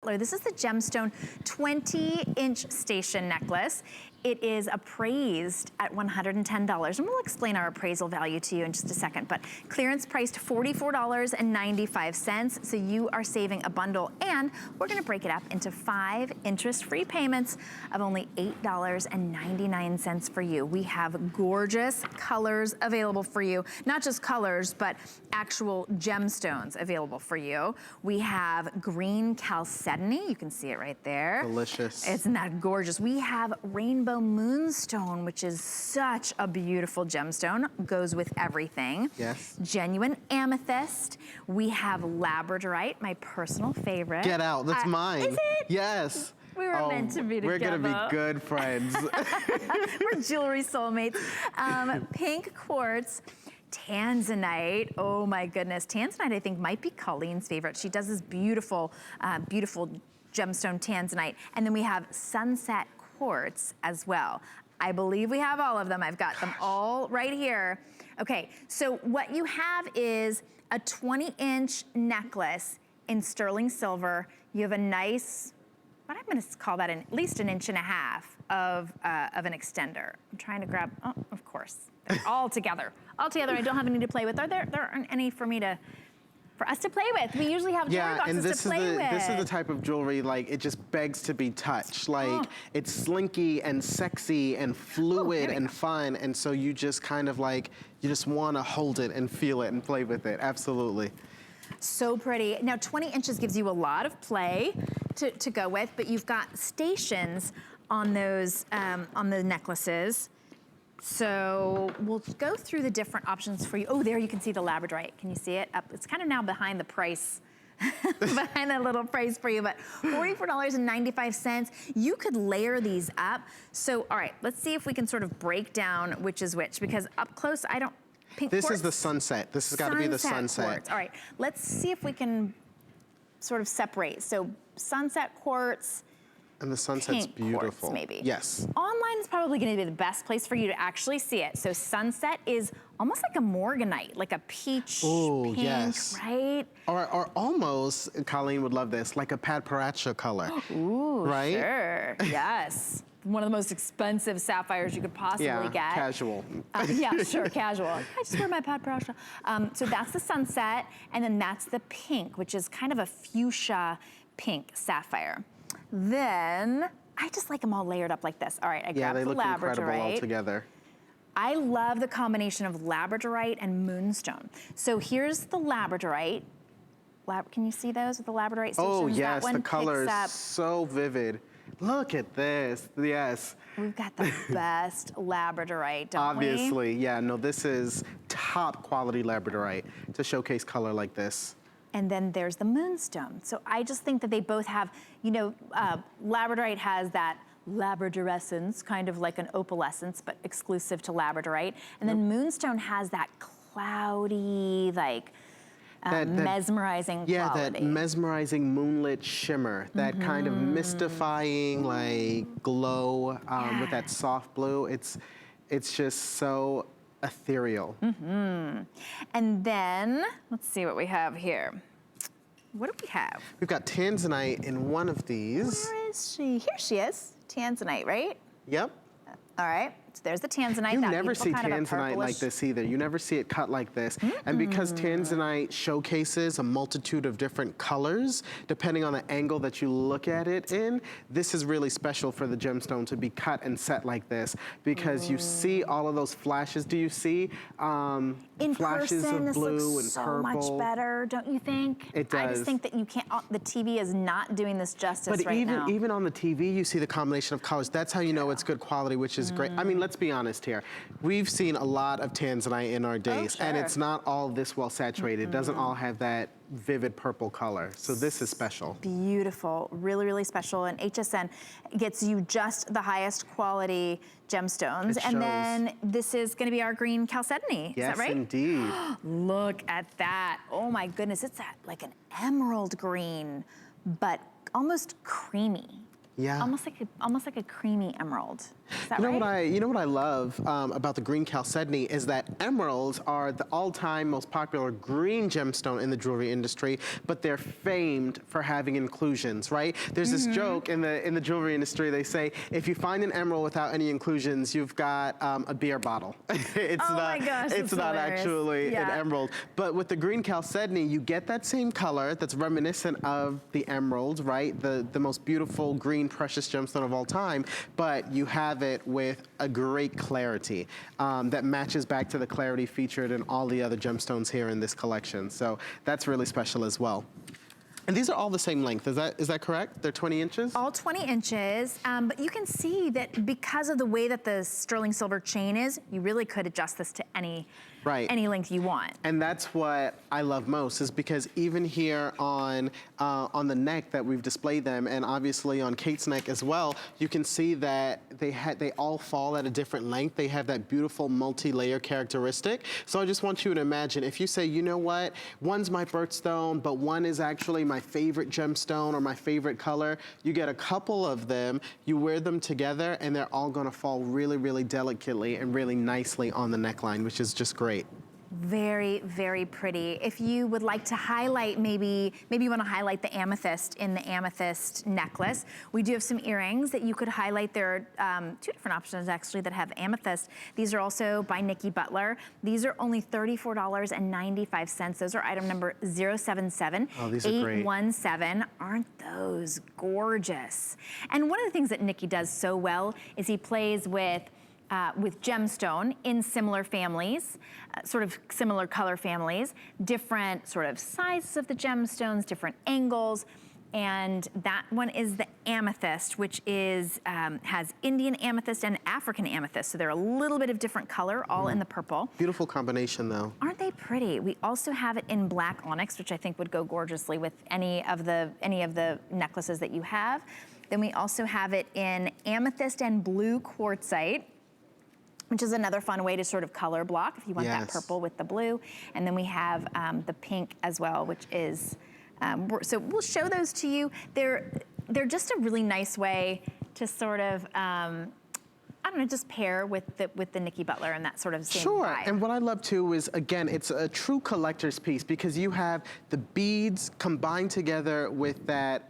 Cutler. This is the gemstone 20-inch station necklace. It is appraised at $110, and we'll explain our appraisal value to you in just a second, but clearance priced $44.95, so you are saving a bundle, and we're gonna break it up into 5 interest-free payments of only $8.99 for you. We have gorgeous colors available for you, not just colors, but actual gemstones available for you. We have green chalcedony, you can see it right there. Delicious. Isn't that gorgeous? We have rainbow moonstone, which is such a beautiful gemstone, goes with everything. Yes. Genuine amethyst. We have labradorite, my personal favorite. Get out, that's mine. Is it? Yes. We were meant to be together. We're gonna be good friends. We're jewelry soulmates. Pink quartz. Tanzanite, oh my goodness. Tanzanite, I think, might be Colleen's favorite. She does this beautiful, beautiful gemstone tanzanite. And then we have sunset quartz as well. I believe we have all of them. I've got them all right here. Okay, so what you have is a 20-inch necklace in sterling silver. You have a nice, what I'm gonna call that at least an inch and a half of an extender. I'm trying to grab, oh, of course. They're all together. All together, I don't have any to play with. There aren't any for us to play with. We usually have jewelry boxes to play with. This is the type of jewelry, like, it just begs to be touched. Like, it's slinky and sexy and fluid and fun, and so you just kind of like, you just wanna hold it and feel it and play with it, absolutely. So pretty. Now, 20 inches gives you a lot of play to go with, but you've got stations on those, on the necklaces. So we'll go through the different options for you. Oh, there you can see the labradorite. Can you see it? Up. It's kind of now behind the price, behind that little price for you, but $44.95. You could layer these up. So, all right, let's see if we can sort of break down which is which, because up close, I don't, pink quartz? This is the sunset. This has got to be the sunset. Quartz. All right, let's see if we can sort of separate. So sunset quartz, and the sunset's beautiful. Quartz, maybe. Yes. Online is probably gonna be the best place for you to actually see it. So sunset is almost like a morganite, like a peach pink, yes. right? Or almost, Colleen would love this, like a Pat Paracha color. Ooh, right? Sure, yes. One of the most expensive sapphires you could possibly get. Casual. Yeah, sure, casual. I just wear my Pat Paracha. So that's the sunset, and then that's the pink, which is kind of a fuchsia pink sapphire. Then, I just like them all layered up like this. All right, I grabbed the labradorite. Yeah, they look incredible all together. I love the combination of labradorite and moonstone. So here's the labradorite. Can you see those with the labradorite stations? Oh yes, that one the color is up. so vivid. Look at this, yes. We've got the best labradorite, don't we? Obviously, yeah, no, this is top quality labradorite to showcase color like this. And then there's the moonstone. So I just think that they both have, you know, labradorite has that labradorescence, kind of like an opalescence, but exclusive to labradorite. And then moonstone has that cloudy, like, mesmerizing quality. Yeah, that mesmerizing moonlit shimmer, that kind of mystifying, like, glow with that soft blue. It's just so ethereal. And then, let's see what we have here. What do we have? We've got tanzanite in one of these. Where is she? Here she is. Tanzanite, right? Yep. All right. So there's the tanzanite. You never see tanzanite like this either. You never see it cut like this. And because tanzanite showcases a multitude of different colors, depending on the angle that you look at it in, this is really special for the gemstone to be cut and set like this, because you see all of those flashes. Do you see in flashes person, of blue this looks and so purple? much better, don't you think? It does. I just think that you can't, the TV is not doing this justice right now. But even on the TV, you see the combination of colors. That's how you know it's good quality, which is great. I mean, let's be honest here. We've seen a lot of tanzanite in our days, and it's not all this well saturated. It doesn't all have that vivid purple color. So this is special. Beautiful, really, really special. And HSN gets you just the highest quality gemstones. And then this is gonna be our green chalcedony, is that right? Yes, indeed. Look at that. Oh my goodness, it's like an emerald green, but almost creamy. Yeah. Almost like a creamy emerald. Is that You know right? what I love about the green chalcedony is that emeralds are the all-time most popular green gemstone in the jewelry industry, but they're famed for having inclusions, right? There's this joke in the jewelry industry. They say if you find an emerald without any inclusions, you've got a beer bottle. It's my gosh, it's not hilarious. actually an emerald. But with the green chalcedony, you get that same color that's reminiscent of the emerald, right? The most beautiful green precious gemstone of all time, but you have it with a great clarity that matches back to the clarity featured in all the other gemstones here in this collection. So that's really special as well. And these are all the same length, is that correct? They're 20 inches? All 20 inches, but you can see that because of the way that the sterling silver chain is, you really could adjust this to any length you want. And that's what I love most, is because even here on the neck that we've displayed them, and obviously on Kate's neck as well, you can see that they all fall at a different length. They have that beautiful multi-layer characteristic. So I just want you to imagine, if you say, you know what, one's my birthstone, but one is actually my favorite gemstone or my favorite color, you get a couple of them, you wear them together, and they're all gonna fall really, really delicately and really nicely on the neckline, which is just great. Very, very pretty. If you would like to highlight, maybe you want to highlight the amethyst in the amethyst necklace, we do have some earrings that you could highlight. There are two different options actually that have amethyst. These are also by Nikki Butler. These are only $34.95. Those are item number 077 Oh, these are great. 817. Aren't those gorgeous? And one of the things that Nikki does so well is he plays with gemstone in similar families, sort of similar color families, different sort of sizes of the gemstones, different angles. And that one is the amethyst, which is has Indian amethyst and African amethyst. So they're a little bit of different color, all in the purple. Beautiful combination though. Aren't they pretty? We also have it in black onyx, which I think would go gorgeously with any of the necklaces that you have. Then we also have it in amethyst and blue quartzite, which is another fun way to sort of color block if you want that purple with the blue. And then we have the pink as well, which is, so we'll show those to you. They're just a really nice way to sort of, I don't know, just pair with the Nikki Butler and that sort of same vibe. And what I love too is, again, it's a true collector's piece because you have the beads combined together with that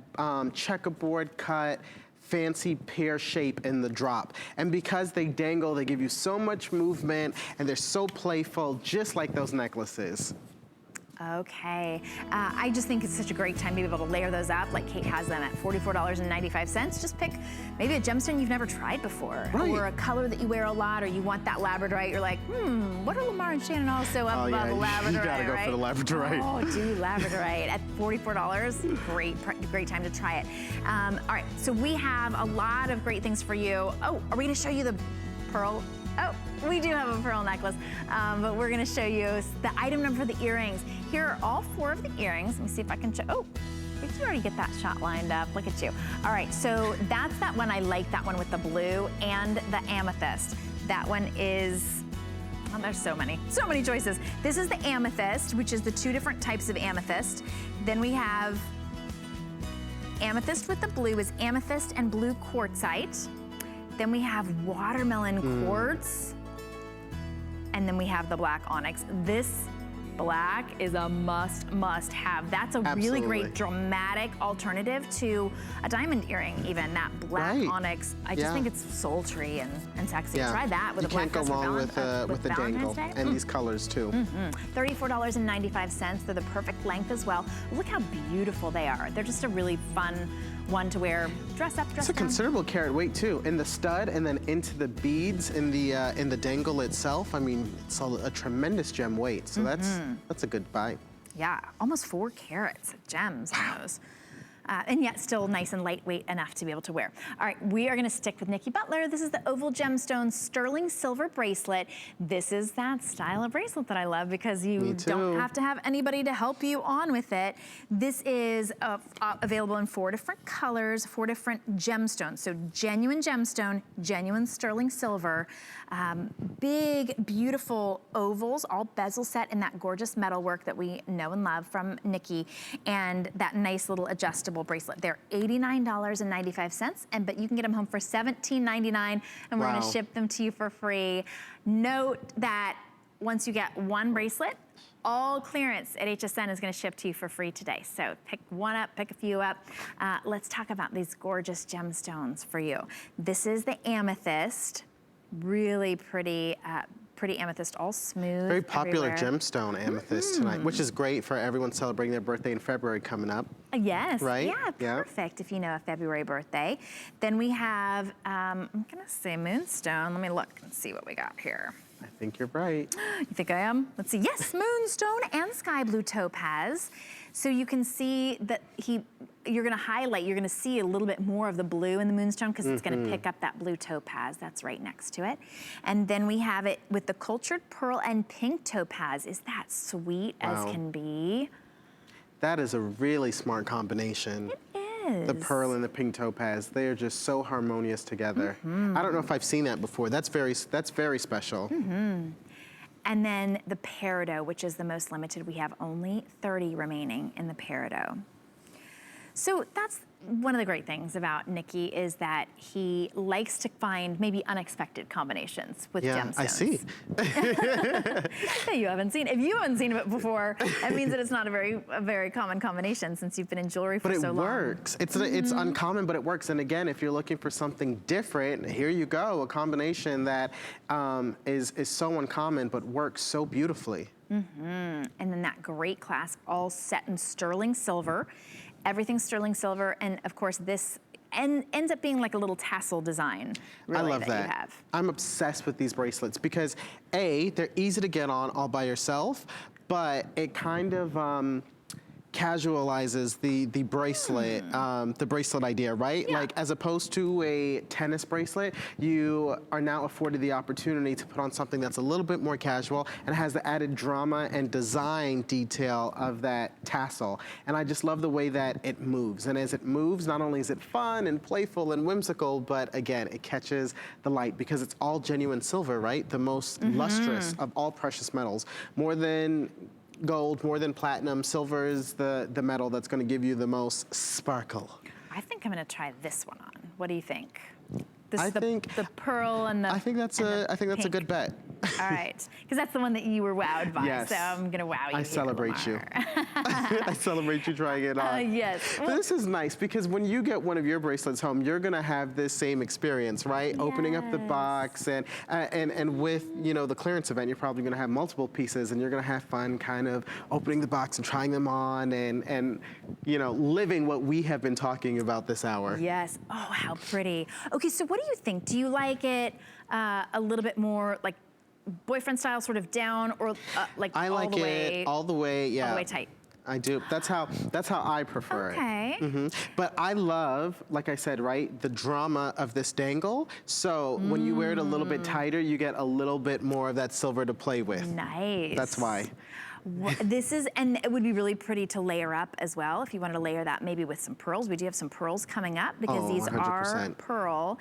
checkerboard cut, fancy pear shape in the drop. And because they dangle, they give you so much movement and they're so playful, just like those necklaces. Okay, I just think it's such a great time to be able to layer those up like Kate has them at $44.95. Just pick maybe a gemstone you've never tried before, or a color that you wear a lot, or you want that labradorite. You're like, what are Lamar and Shannon also up above the labradorite? You gotta go for the labradorite. Oh, do labradorite at $44. Great time to try it. All right, so we have a lot of great things for you. Oh, are we gonna show you the pearl? Oh, we do have a pearl necklace, but we're gonna show you the item number for the earrings. Here are all 4 of the earrings. Let me see if I can show, oh, did you already get that shot lined up? Look at you. All right, so that's that one. I like that one with the blue and the amethyst. That one is, oh, there's so many choices. This is the amethyst, which is the 2 different types of amethyst. Then we have amethyst with the blue is amethyst and blue quartzite. Then we have watermelon quartz, and then we have the black onyx. This black is a must have. That's a really great dramatic alternative to a diamond earring even, that black onyx. I just think it's sultry and sexy. Try that with a black dress. You can't go wrong with the dangle and these colors too. $34.95, they're the perfect length as well. Look how beautiful they are. They're just a really fun one to wear, dress up, dress down. It's a considerable carat weight too, in the stud and then into the beads in the dangle itself. I mean, it's a tremendous gem weight, so that's a good buy. Yeah, almost 4 carats of gems on those. And yet still nice and lightweight enough to be able to wear. All right, we are gonna stick with Nikki Butler. This is the oval gemstone sterling silver bracelet. This is that style of bracelet that I love because you don't have to have anybody to help you on with it. This is available in 4 different colors, 4 different gemstones. So genuine gemstone, genuine sterling silver, big, beautiful ovals, all bezel set in that gorgeous metalwork that we know and love from Nikki, and that nice little adjustable incredible bracelet. They're $89.95, but you can get them home for $17.99, and we're gonna ship them to you for free. Note that once you get one bracelet, all clearance at HSN is gonna ship to you for free today. So pick one up, pick a few up. Let's talk about these gorgeous gemstones for you. This is the amethyst, really pretty, pretty amethyst, all smooth. Very popular everywhere. gemstone amethyst tonight, which is great for everyone celebrating their birthday in February coming up. Yes, right? Yeah, perfect if you know a February birthday. Then we have, I'm gonna say moonstone. Let me look and see what we got here. I think you're right. You think I am? Let's see. Yes, moonstone and sky blue topaz. So you can see that you're gonna highlight, you're gonna see a little bit more of the blue in the moonstone because it's gonna pick up that blue topaz that's right next to it. And then we have it with the cultured pearl and pink topaz. Is that sweet as can be? That is a really smart combination. It is. The pearl and the pink topaz, they are just so harmonious together. I don't know if I've seen that before. That's very special. And then the peridot, which is the most limited. We have only 30 remaining in the peridot. So that's one of the great things about Nikki is that he likes to find maybe unexpected combinations with gemstones. I see. That you haven't seen. If you haven't seen it before, that means that it's not a very common combination since you've been in jewelry for so long. But it works. It's uncommon, but it works. And again, if you're looking for something different, here you go, a combination that is so uncommon but works so beautifully. And then that great clasp, all set in sterling silver. Everything's sterling silver, and of course this ends up being like a little tassel design, really, I love that. you have. I'm obsessed with these bracelets because A, they're easy to get on all by yourself, but it kind of casualizes the bracelet idea, right? Yeah. Like as opposed to a tennis bracelet, you are now afforded the opportunity to put on something that's a little bit more casual and has the added drama and design detail of that tassel. And I just love the way that it moves. And as it moves, not only is it fun and playful and whimsical, but again, it catches the light because it's all genuine silver, right? The most lustrous of all precious metals. More than gold, more than platinum, silver is the metal that's going to give you the most sparkle. I think I'm going to try this one on. What do you think? I think the pearl and the I think that's a good bet. All right, because that's the one that you were wowed by. Yes. So I'm gonna wow you. I celebrate you. I celebrate you trying it on. Yes. Well, this is nice because when you get one of your bracelets home, you're gonna have this same experience, right? Yes. Opening up the box and with the clearance event, you're probably gonna have multiple pieces and you're gonna have fun kind of opening the box and trying them on and living what we have been talking about this hour. Yes. Oh, how pretty. Okay, so what do you think? Do you like it a little bit more like boyfriend style, sort of down, or like I like all the way, all the way, yeah. all the way tight? I do. That's how I prefer it. Okay. But I love, like I said, right, the drama of this dangle. So when you wear it a little bit tighter, you get a little bit more of that silver to play with. Nice. That's why. This is, and it would be really pretty to layer up as well if you wanted to layer that maybe with some pearls. We do have some pearls coming up because these 100%. are pearl.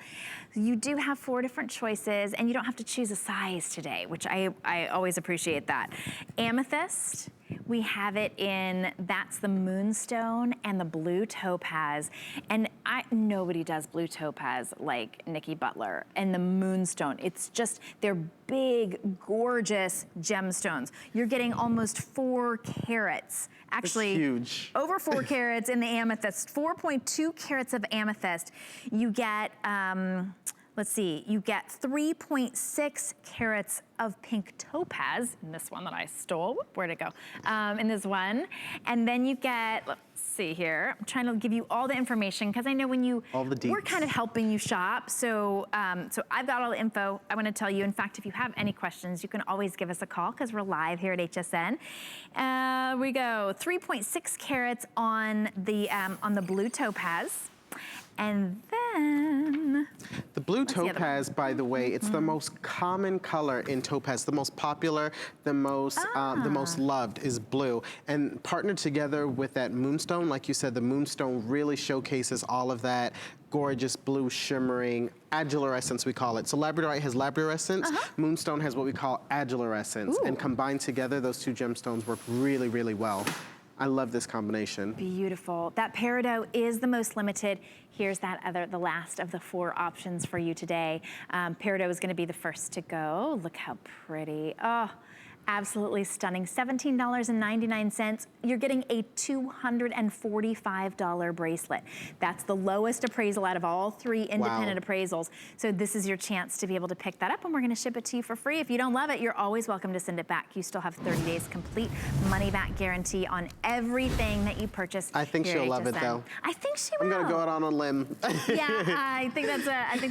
You do have 4 different choices and you don't have to choose a size today, which I always appreciate that. Amethyst, we have it in, that's the moonstone and the blue topaz. And nobody does blue topaz like Nikki Butler and the moonstone. It's just, they're big, gorgeous gemstones. You're getting almost 4 carats. Actually, it's huge. Over 4 carats in the amethyst, 4.2 carats of amethyst. You get, let's see, you get 3.6 carats of pink topaz in this one that I stole. Where'd it go? In this one. And then you get, let's see here. I'm trying to give you all the information because I know when you, we're kind of helping you shop. So, so I've got all the info I want to tell you. In fact, if you have any questions, you can always give us a call because we're live here at HSN. We go 3.6 carats on the blue topaz. And then the blue topaz, by the way, it's the most common color in topaz. The most popular, the most loved is blue. And partnered together with that moonstone, like you said, the moonstone really showcases all of that gorgeous blue shimmering agilurescence, we call it. So labradorite has labrarescence, moonstone has what we call agilurescence. And combined together, those 2 gemstones work really, really well. I love this combination. Beautiful. That peridot is the most limited. Here's the last of the 4 options for you today. Peridot is gonna be the first to go. Look how pretty. Oh, absolutely stunning. $17.99. You're getting a $245 bracelet. That's the lowest appraisal out of all 3 independent appraisals. So this is your chance to be able to pick that up, and we're gonna ship it to you for free. If you don't love it, you're always welcome to send it back. You still have 30 days complete money back guarantee on everything that you purchase. I think she'll love it though. I think she will. I'm gonna go out on a limb. Yeah, I think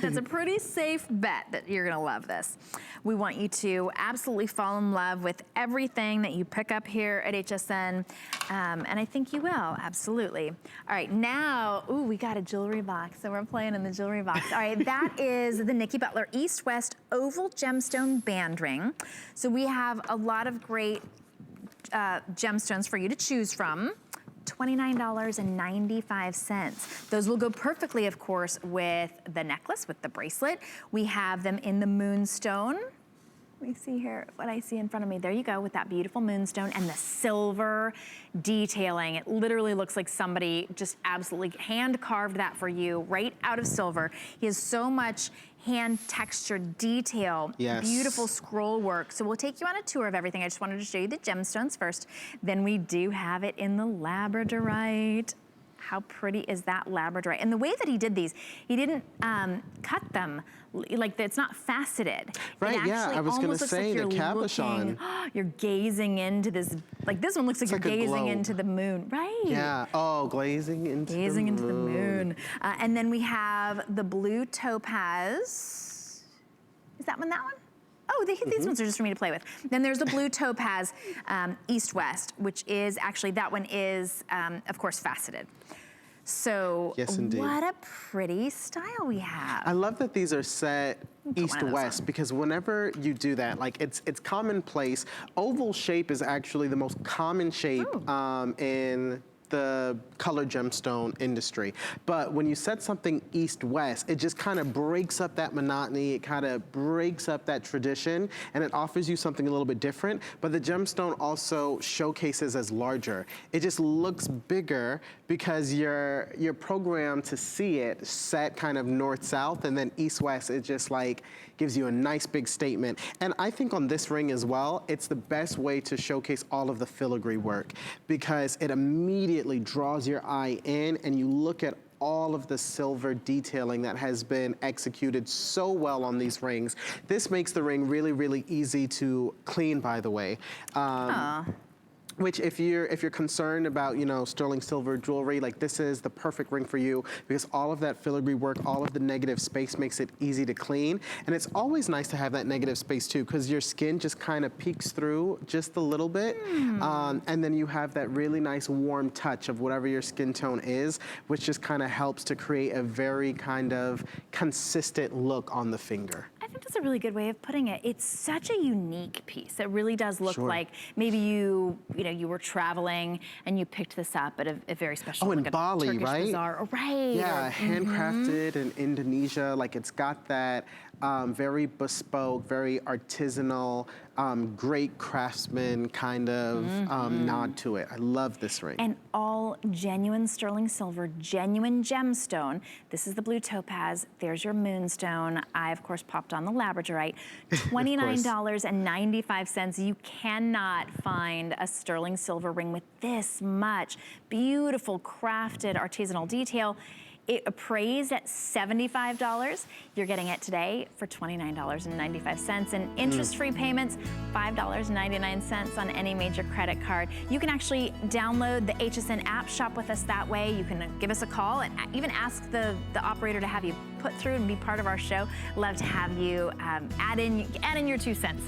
that's a pretty safe bet that you're gonna love this. We want you to absolutely fall in love with everything that you pick up here at HSN, and I think you will, absolutely. All right, now, ooh, we got a jewelry box, so we're playing in the jewelry box. All right, that is the Nikki Butler East-West Oval Gemstone Band Ring. So we have a lot of great gemstones for you to choose from. $29.95. Those will go perfectly, of course, with the necklace, with the bracelet. We have them in the moonstone. Let me see here what I see in front of me. There you go, with that beautiful moonstone and the silver detailing. It literally looks like somebody just absolutely hand carved that for you right out of silver. He has so much hand textured detail, beautiful scroll work. So we'll take you on a tour of everything. I just wanted to show you the gemstones first. Then we do have it in the labradorite. How pretty is that labradorite? And the way that he did these, he didn't cut them, like it's not faceted. Right, yeah, I was gonna say the cabochon. You're gazing into this, like this one looks like you're gazing into the moon, right? Yeah, oh, gazing into the moon. And then we have the blue topaz. Is that one that one? Oh, these ones are just for me to play with. Then there's the blue topaz East-West, which is actually, that one is, of course, faceted. So yes, indeed. What a pretty style we have. I love that these are set east-west, because whenever you do that, like it's commonplace. Oval shape is actually the most common shape in the colored gemstone industry. But when you set something east-west, it just kind of breaks up that monotony, it kind of breaks up that tradition, and it offers you something a little bit different. But the gemstone also showcases as larger. It just looks bigger because you're programmed to see it set kind of north-south, and then east-west, it just like gives you a nice big statement. And I think on this ring as well, it's the best way to showcase all of the filigree work, because it immediately draws your eye in, and you look at all of the silver detailing that has been executed so well on these rings. This makes the ring really, really easy to clean, by the way. Which if you're concerned about, you know, sterling silver jewelry, like this is the perfect ring for you, because all of that filigree work, all of the negative space makes it easy to clean. And it's always nice to have that negative space too, because your skin just kind of peeks through just a little bit. And then you have that really nice warm touch of whatever your skin tone is, which just kind of helps to create a very kind of consistent look on the finger. I think that's a really good way of putting it. It's such a unique piece. It really does look like maybe you were traveling and you picked this up at a very special. Oh, in Bali, Turkish right? Bazaar. Right. Yeah, handcrafted in Indonesia. Like it's got that very bespoke, very artisanal, great craftsman kind of nod to it. I love this ring. And all genuine sterling silver, genuine gemstone. This is the blue topaz. There's your moonstone. I, of course, popped on the labradorite. $29.95. You cannot find a sterling silver ring with this much beautiful crafted artisanal detail. It appraised at $75. You're getting it today for $29.95, and interest-free payments, $5.99 on any major credit card. You can actually download the HSN app, shop with us that way. You can give us a call and even ask the operator to have you put through and be part of our show. Love to have you add in your 2 cents.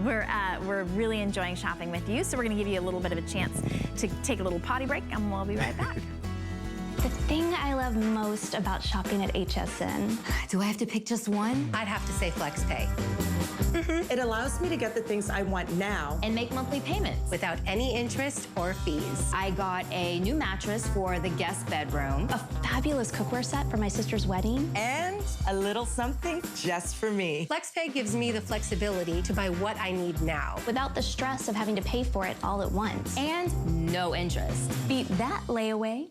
We're really enjoying shopping with you, so we're gonna give you a little bit of a chance to take a little potty break, and we'll be right back. The thing I love most about shopping at HSN. Do I have to pick just one? I'd have to say FlexPay. It allows me to get the things I want now and make monthly payments without any interest or fees. I got a new mattress for the guest bedroom, A fabulous cookware set for my sister's wedding. and A little something just for me. FlexPay gives me the flexibility to buy what I need now. Without the stress of having to pay for it all at once. And no interest. Beat that layaway.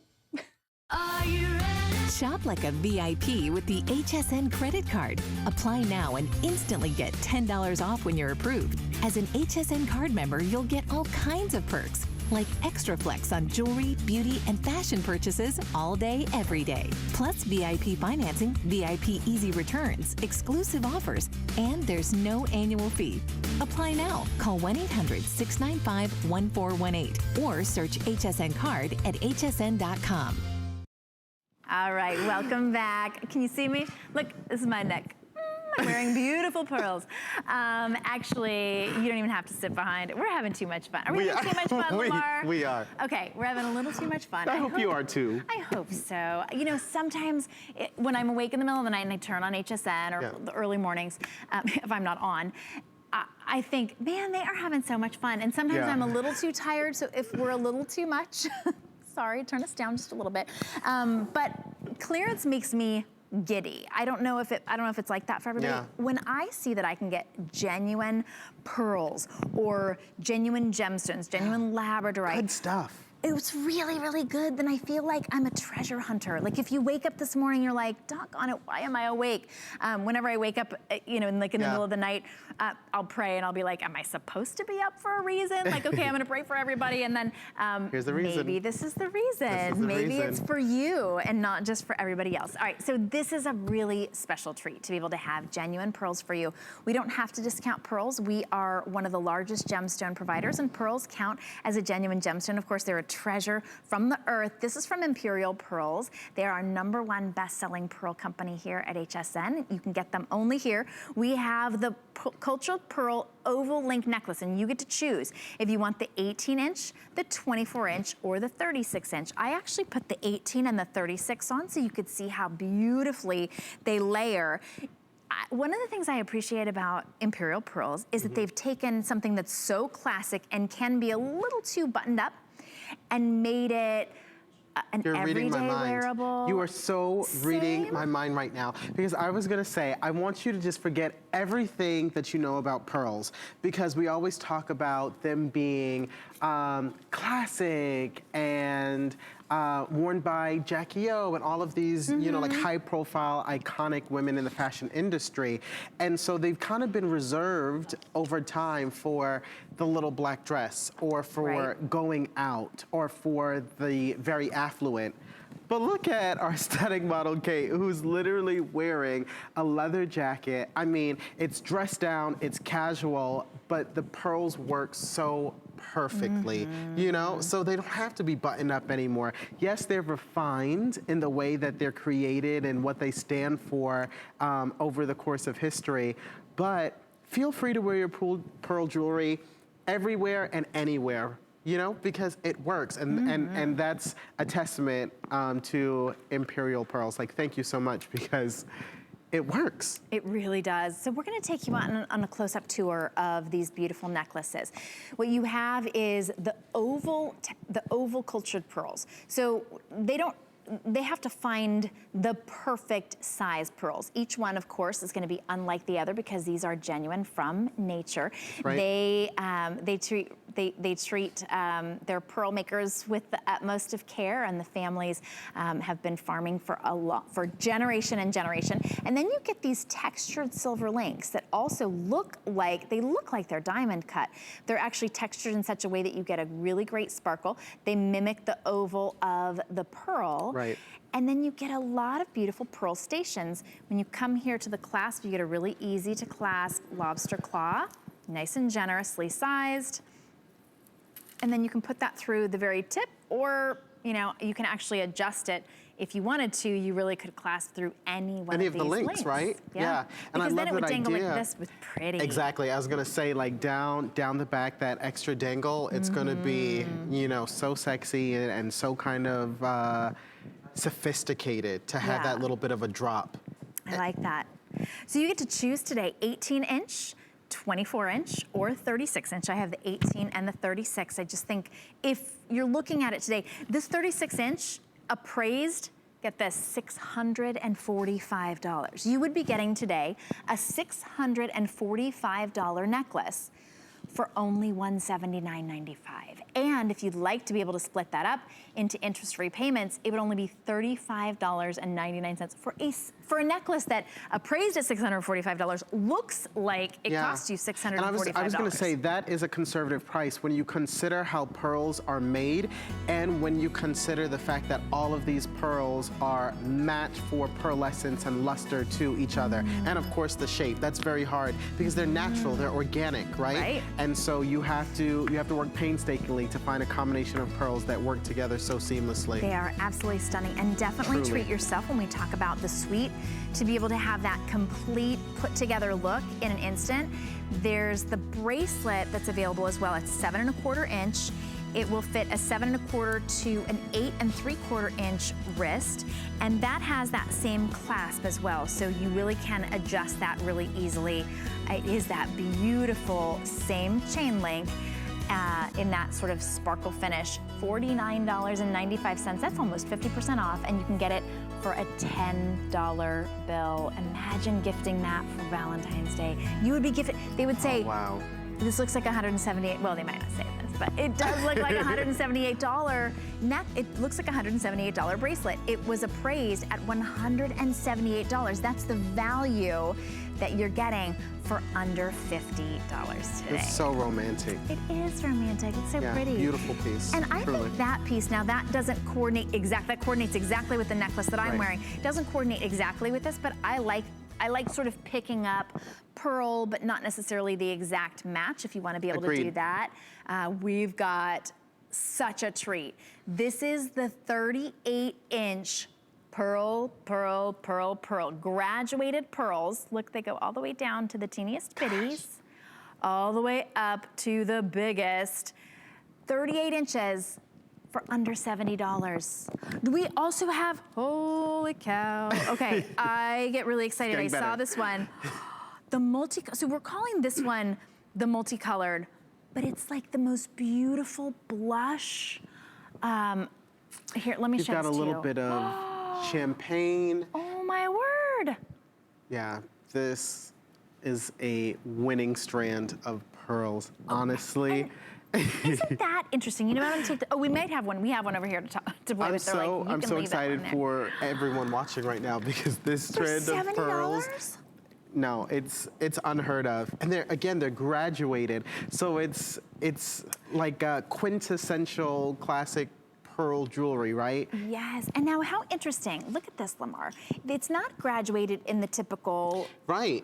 Shop like a VIP with the HSN credit card. Apply now and instantly get $10 off when you're approved. As an HSN card member, you'll get all kinds of perks, like extra flex on jewelry, beauty, and fashion purchases all day, every day. Plus VIP financing, VIP easy returns, exclusive offers, and there's no annual fee. Apply now. Call 1-800-695-1418 or search HSN card at hsn.com. All right, welcome back. Can you see me? Look, this is my neck. I'm wearing beautiful pearls. Actually, you don't even have to sit behind it. We're having too much fun. Are we having too much fun, Lamar? We are. Okay, we're having a little too much fun. I hope you are too. I hope so. You know, sometimes when I'm awake in the middle of the night and I turn on HSN or the early mornings, if I'm not on, I think, man, they are having so much fun. And sometimes I'm a little too tired, so if we're a little too much, sorry, turn us down just a little bit. But clearance makes me giddy. I don't know if it's like that for everybody. Yeah. When I see that I can get genuine pearls or genuine gemstones, genuine labradorite. Good stuff. It was really, really good. Then I feel like I'm a treasure hunter. Like if you wake up this morning, you're like, doggone it, why am I awake? Whenever I wake up, you know, in the middle of the night, I'll pray and I'll be like, am I supposed to be up for a reason? Like, okay, I'm gonna pray for everybody. And then here's the reason. Maybe this is the reason. Maybe it's for you and not just for everybody else. All right, so this is a really special treat to be able to have genuine pearls for you. We don't have to discount pearls. We are one of the largest gemstone providers, and pearls count as a genuine gemstone. Of course, they're a treasure from the earth. This is from Imperial Pearls. They are our #1 best-selling pearl company here at HSN. You can get them only here. We have the Cultured Pearl Oval Link Necklace, and you get to choose if you want the 18-inch, the 24-inch, or the 36-inch. I actually put the 18 and the 36 on so you could see how beautifully they layer. One of the things I appreciate about Imperial Pearls is that they've taken something that's so classic and can be a little too buttoned up and made it an everyday wearable. You are so reading my mind right now, because I was gonna say, I want you to just forget everything that you know about pearls, because we always talk about them being classic and worn by Jackie O and all of these, you know, like high profile, iconic women in the fashion industry. And so they've kind of been reserved over time for the little black dress, or for going out, or for the very affluent. But look at our stunning model, Kate, who's literally wearing a leather jacket. I mean, it's dressed down, it's casual, but the pearls work so perfectly, you know? So they don't have to be buttoned up anymore. Yes, they're refined in the way that they're created and what they stand for over the course of history, but feel free to wear your pearl jewelry everywhere and anywhere, you know, because it works. And that's a testament to Imperial Pearls. Like, thank you so much, because it works. It really does. So we're gonna take you on a close-up tour of these beautiful necklaces. What you have is the oval cultured pearls. So they have to find the perfect size pearls. Each one, of course, is gonna be unlike the other because these are genuine from nature. Right. They treat their pearl makers with the utmost of care, and the families have been farming for generation and generation. And then you get these textured silver links that also look like they're diamond cut. They're actually textured in such a way that you get a really great sparkle. They mimic the oval of the pearl. Right. And then you get a lot of beautiful pearl stations. When you come here to the clasp, you get a really easy to clasp lobster claw, nice and generously sized. And then you can put that through the very tip, or you know, you can actually adjust it. If you wanted to, you really could clasp through any one of these links, right? Yeah. And because I then it would dangle idea. like this with pretty. Exactly. I was gonna say, like down the back, that extra dangle. It's gonna be, you know, so sexy and so kind of sophisticated to have that little bit of a drop. I like that. So you get to choose today 18-inch, 24-inch, or 36-inch. I have the 18 and the 36. I just think if you're looking at it today, this 36-inch appraised get this, $645. You would be getting today a $645 necklace for only $179.95. And if you'd like to be able to split that up into interest-free payments, it would only be $35.99 for a necklace that appraised at $645 looks like it cost you $645. And I was gonna say, that is a conservative price when you consider how pearls are made and when you consider the fact that all of these pearls are matched for pearlescence and luster to each other. And of course the shape, that's very hard because they're natural, they're organic, right? And so you have to work painstakingly to find a combination of pearls that work together so seamlessly. They are absolutely stunning, and definitely treat yourself when we talk about the suite to be able to have that complete put together look in an instant. There's the bracelet that's available as well. It's 7 1/4 inch. It will fit a 7 1/4 to an 8 3/4 inch wrist, and that has that same clasp as well, so you really can adjust that really easily. It is that beautiful same chain link in that sort of sparkle finish. $49.95, that's almost 50% off, and you can get it for a $10 bill. Imagine gifting that for Valentine's Day. You would be gifted, they would say, oh, wow. This looks like $178, well, they might not say this, but it does look like $178 neck. It looks like $178 bracelet. It was appraised at $178. That's the value that you're getting for under $50 today. It's so romantic. It is romantic. It's so pretty. Beautiful piece. And I think that piece, now that doesn't coordinate that coordinates exactly with the necklace that I'm wearing. It doesn't coordinate exactly with this, but I like sort of picking up pearl, but not necessarily the exact match if you want to be able to do that. We've got such a treat. This is the 38-inch pearl, graduated pearls. Look, they go all the way down to the teeniest bitties, all the way up to the biggest. 38 inches for under $70. We also have, holy cow. Okay, I get really excited. I saw this one. So we're calling this one the multicolored, but it's like the most beautiful blush. Here, let me show this to you. You've got a little bit of champagne. Oh my word. Yeah, this is a winning strand of pearls, honestly. Isn't that interesting? You know, I'm gonna take we might have one. We have one over here to play with. I'm so excited for everyone watching right now because this strand of pearls. No, it's unheard of, and they're graduated, so it's like a quintessential classic pearl jewelry, right? Yes, and now how interesting. Look at this, Lamar. It's not graduated in the typical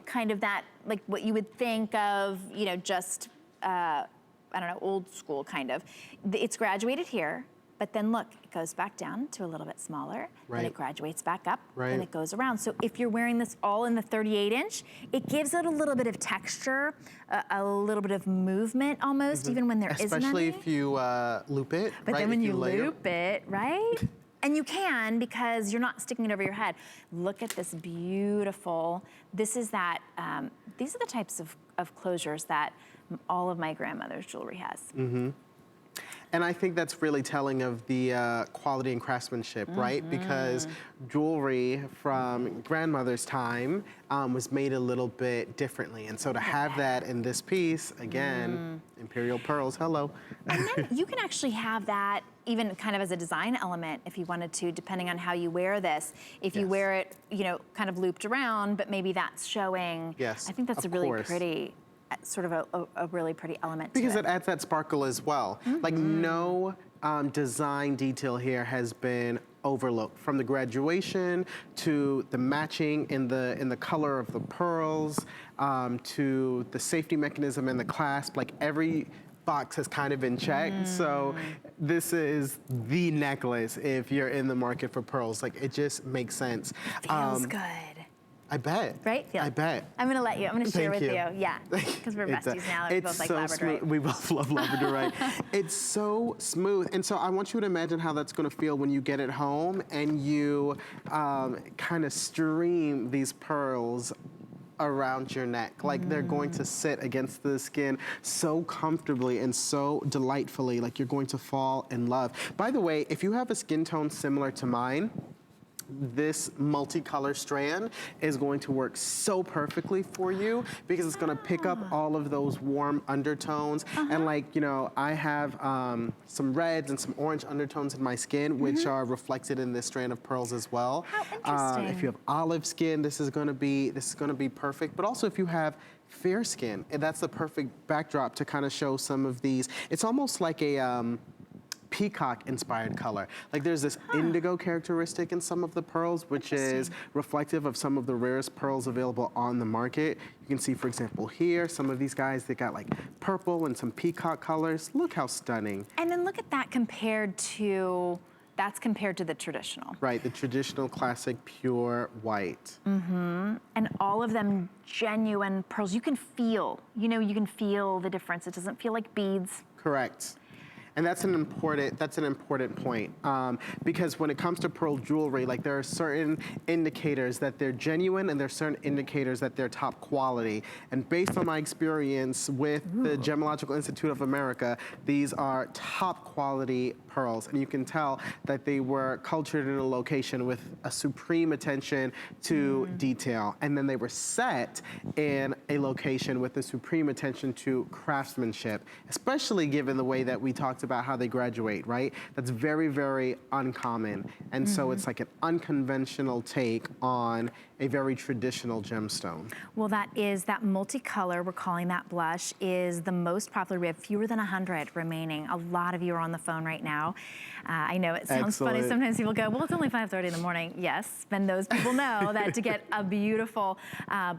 kind of that, like what you would think of, you know, just I don't know, old school kind of. It's graduated here, but then look, it goes back down to a little bit smaller, then it graduates back up, and it goes around. So if you're wearing this all in the 38-inch, it gives it a little bit of texture, a little bit of movement almost, even when there isn't any. Especially if you loop it, But then when you loop it, right? And you can, because you're not sticking it over your head. Look at this beautiful, this is that, these are the types of closures that all of my grandmother's jewelry has. And I think that's really telling of the quality and craftsmanship, right? Because jewelry from grandmother's time was made a little bit differently. And so to have that in this piece, again, imperial pearls, hello. And then you can actually have that even kind of as a design element if you wanted to, depending on how you wear this. If you wear it, you know, kind of looped around, but maybe that's showing. Yes, I think that's a really pretty, sort of a really pretty element because to it adds that sparkle as well. Like no design detail here has been overlooked, from the graduation to the matching in the color of the pearls, to the safety mechanism and the clasp. Like every box has kind of been checked. So this is the necklace if you're in the market for pearls. Like it just makes sense. Feels good. I bet. Right? I bet. I'm gonna let you. I'm gonna share with you. Yeah. Because we're besties now. We both like Labradorite. We both love Labradorite. It's so smooth. And so I want you to imagine how that's gonna feel when you get it home and you kind of stream these pearls around your neck. Like they're going to sit against the skin so comfortably and so delightfully, like you're going to fall in love. By the way, if you have a skin tone similar to mine, this multicolor strand is going to work so perfectly for you because it's gonna pick up all of those warm undertones. And like, you know, I have some reds and some orange undertones in my skin, which are reflected in this strand of pearls as well. How interesting. If you have olive skin, this is gonna be perfect. But also if you have fair skin, and that's the perfect backdrop to kind of show some of these. It's almost like a peacock inspired color. Like there's this indigo characteristic in some of the pearls, which is reflective of some of the rarest pearls available on the market. You can see, for example, here, some of these guys, they got like purple and some peacock colors. Look how stunning. And then look at that compared to, that's compared to the traditional. Right, the traditional classic pure white. And all of them genuine pearls. You can feel, you know, you can feel the difference. It doesn't feel like beads. Correct. And that's an important point because when it comes to pearl jewelry, like there are certain indicators that they're genuine and there are certain indicators that they're top quality. And based on my experience with the Gemological Institute of America, these are top quality pearls. And you can tell that they were cultured in a location with a supreme attention to detail. And then they were set in a location with a supreme attention to craftsmanship, especially given the way that we talked about how they graduate, right? That's very, very uncommon. And so it's like an unconventional take on a very traditional gemstone. Well, that multicolor, we're calling that blush, is the most popular. We have fewer than 100 remaining. A lot of you are on the phone right now. I know it sounds funny. Sometimes people go, well, it's only 5:30 in the morning. Yes, then those people know that to get a beautiful